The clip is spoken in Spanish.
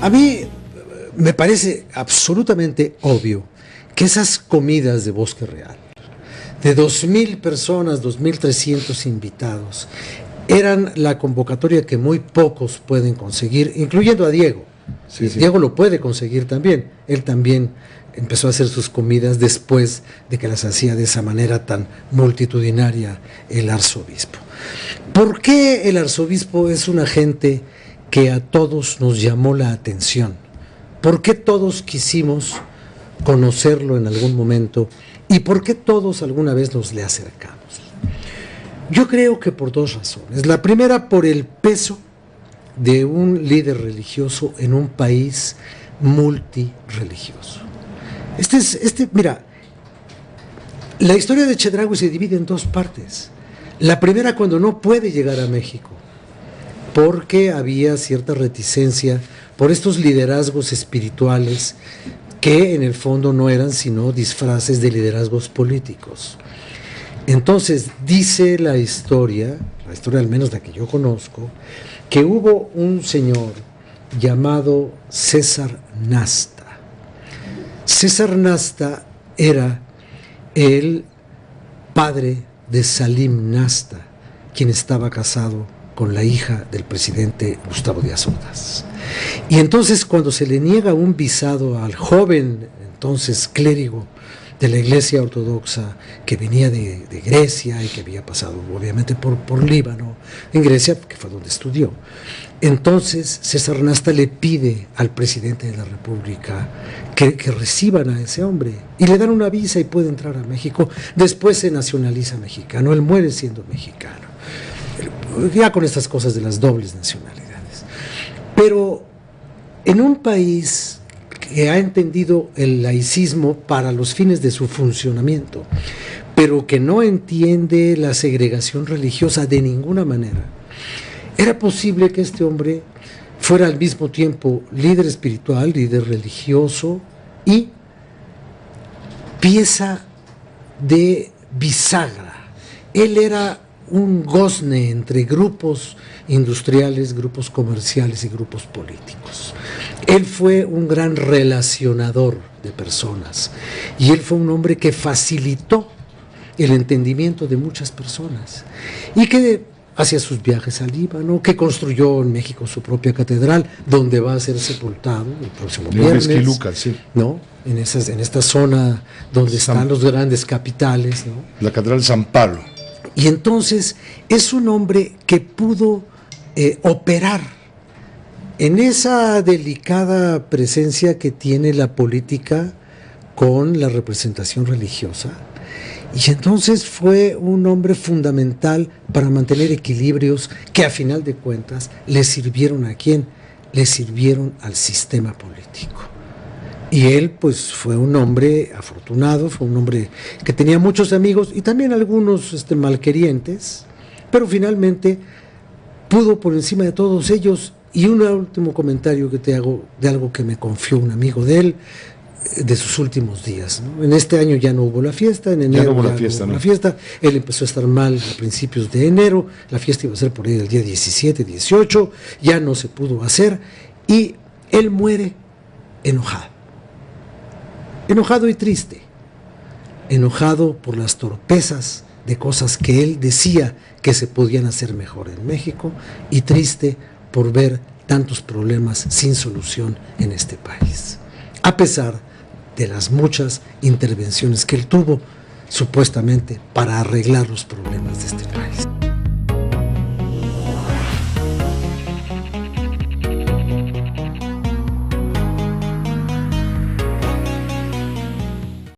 A mí me parece absolutamente obvio que esas comidas de Bosque Real, de 2.000 personas, 2.300 invitados, eran la convocatoria que muy pocos pueden conseguir, incluyendo a Diego. Sí, sí. Diego lo puede conseguir también. Él también empezó a hacer sus comidas después de que las hacía de esa manera tan multitudinaria el arzobispo. ¿Por qué el arzobispo es una gente que a todos nos llamó la atención? ¿Por qué todos quisimos conocerlo en algún momento? ¿Y por qué todos alguna vez nos le acercamos? Yo creo que por dos razones. La primera, por el peso de un líder religioso en un país multirreligioso. Mira, la historia de Chedraui se divide en dos partes. La primera, cuando no puede llegar a México, porque había cierta reticencia por estos liderazgos espirituales que en el fondo no eran sino disfraces de liderazgos políticos. Entonces dice la historia al menos la que yo conozco, que hubo un señor llamado César Nasta. César Nasta era el padre de Salim Nasta, quien estaba casado con la hija del presidente Gustavo Díaz Ordaz. Y entonces, cuando se le niega un visado al joven entonces clérigo de la Iglesia Ortodoxa, que venía de Grecia y que había pasado obviamente por Líbano, en Grecia, que fue donde estudió, entonces César Nasta le pide al presidente de la República que reciban a ese hombre y le dan una visa y puede entrar a México. Después se nacionaliza mexicano, él muere siendo mexicano, ya con estas cosas de las dobles nacionalidades. Pero en un país que ha entendido el laicismo para los fines de su funcionamiento, pero que no entiende la segregación religiosa de ninguna manera, era posible que este hombre fuera al mismo tiempo líder espiritual, líder religioso y pieza de bisagra. Él era un gozne entre grupos industriales, grupos comerciales y grupos políticos. Él fue un gran relacionador de personas y él fue un hombre que facilitó el entendimiento de muchas personas y que hacía sus viajes al Líbano, que construyó en México su propia catedral, donde va a ser sepultado el próximo viernes, sí. ¿no? En esta zona donde están los grandes capitales, ¿no? La Catedral de San Pablo. Y entonces es un hombre que pudo operar en esa delicada presencia que tiene la política con la representación religiosa. Y entonces fue un hombre fundamental para mantener equilibrios que a final de cuentas le sirvieron ¿a quién? Le sirvieron al sistema político. Y él pues fue un hombre afortunado, fue un hombre que tenía muchos amigos y también algunos malquerientes, pero finalmente pudo por encima de todos ellos. Y un último comentario que te hago de algo que me confió un amigo de él, de sus últimos días, ¿no? En este año ya no hubo la fiesta, en enero ya no hubo la fiesta, él empezó a estar mal a principios de enero, la fiesta iba a ser por ahí el día 17, 18, ya no se pudo hacer y él muere enojado y triste, enojado por las torpezas de cosas que él decía que se podían hacer mejor en México y triste por ver tantos problemas sin solución en este país, a pesar de las muchas intervenciones que él tuvo supuestamente para arreglar los problemas de este país.